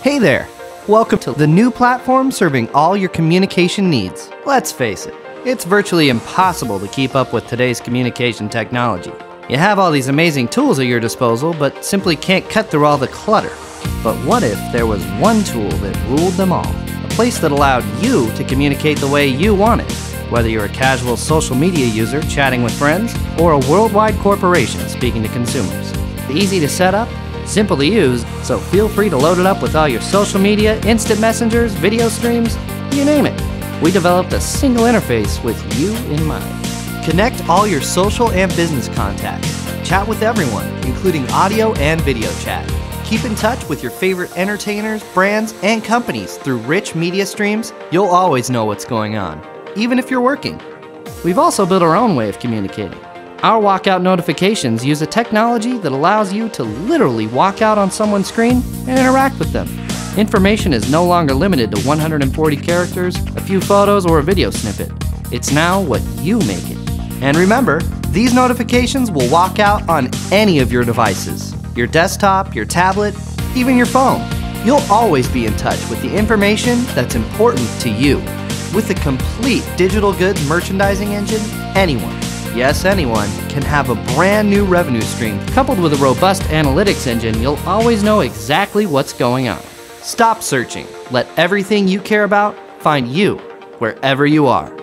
Hey there! Welcome to the new platform serving all your communication needs. Let's face it, it's virtually impossible to keep up with today's communication technology. You have all these amazing tools at your disposal, but simply can't cut through all the clutter. But what if there was one tool that ruled them all? A place that allowed you to communicate the way you wanted, whether you're a casual social media user chatting with friends, or a worldwide corporation speaking to consumers. Easy to set up, simple to use, so feel free to load it up with all your social media, instant messengers, video streams, you name it. We developed a single interface with you in mind. Connect all your social and business contacts. Chat with everyone, including audio and video chat. Keep in touch with your favorite entertainers, brands, and companies through rich media streams. You'll always know what's going on, even if you're working. We've also built our own way of communicating. Our walkout notifications use a technology that allows you to literally walk out on someone's screen and interact with them. Information is no longer limited to 140 characters, a few photos, or a video snippet. It's now what you make it. And remember, these notifications will walk out on any of your devices. Your desktop, your tablet, even your phone. You'll always be in touch with the information that's important to you. With a complete digital goods merchandising engine, anyone, yes, anyone, can have a brand new revenue stream. Coupled with a robust analytics engine, you'll always know exactly what's going on. Stop searching. Let everything you care about find you wherever you are.